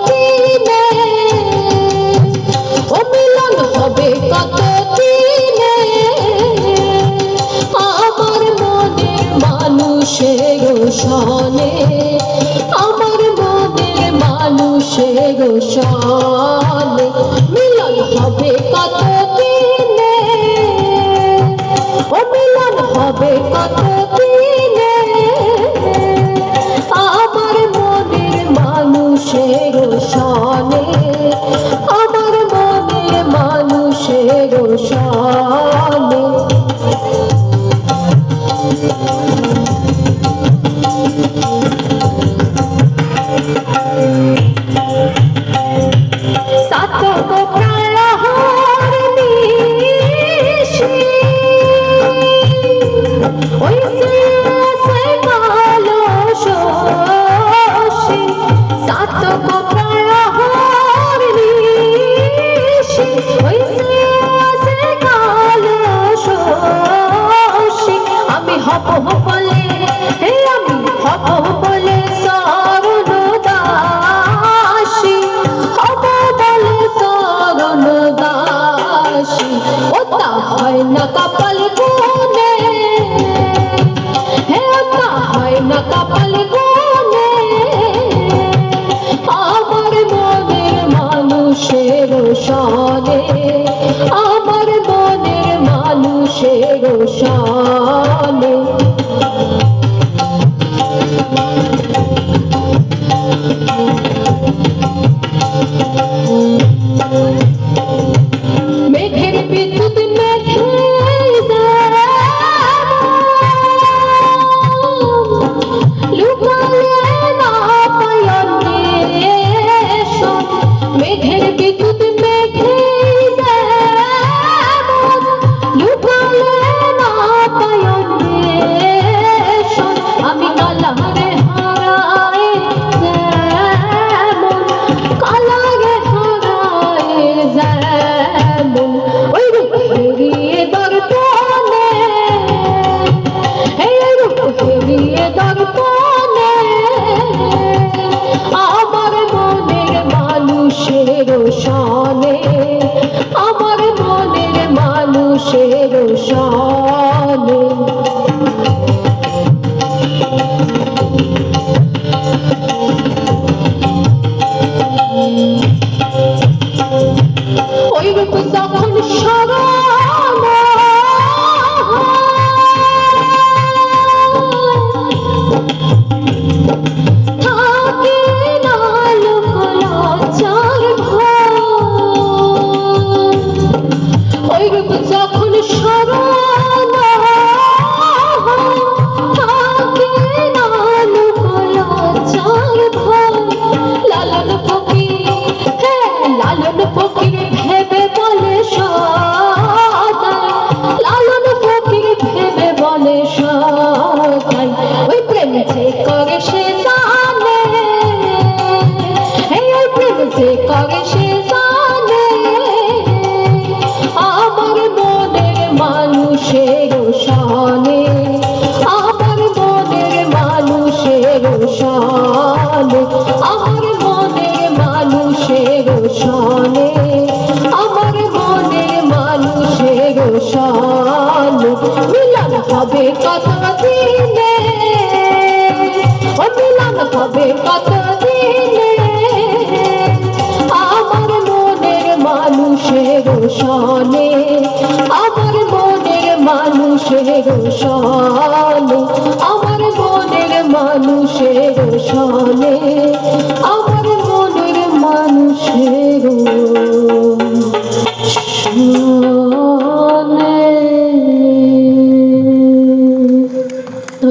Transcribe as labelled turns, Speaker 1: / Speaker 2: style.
Speaker 1: দিনে, ও মিলন হবে কত দিনে, আমার মনের মানুষের সনে, আমার মনের মানুষের সনে মিলন হবে কত দিনে, ও মিলন হবে কত দিনে, আমার মনের মানুষের সনে, আমার মনের মানুষের সনে। হয় না কপাল গুনে, হে তা হয় না কপাল গুনে, আমার মনের মানুষের সনে, আমার মনের মানুষের সনে। মেঘের বিদ্যুৎ মেঘের বিদ্যুৎ মেঘে লুকালে না পায়ন, আমি কালারে হারায় যেমন, কালারে হারায় যেমন, ওই রূপ হেরিয়ে দর্পণে, এই রূপ হেরিয়ে দর্পণে, আমার মনের মানুষের সনে, আমার মনের মানুষের সনে। ওই রূপ যখন স্মরণ থাকে না লোকলজ্জার ভয়, ওই রূপ যখন স্মরণ থাকে না লোকলজ্জার ভয়, লালন ফকির, হ্যাঁ লালন ফকির ভেবে বলে সদাই, লালন ফকির ভেবে বলে সদাই, ওই প্রেম যে করে সে জানে, ওই প্রেম যে করে সে জানে, আমার মনের মানুষের সনে, আমার মনের মানুষের সনে, আমার মনের মানুষের সনে, আমার মনের মানুষের সনে মিলন হবে কত দিনে, ও মিলন হবে কত দিনে, আমার মনের মানুষের সনে, আমার মনের মানুষের সনে, আমার মনের মানুষের সনে।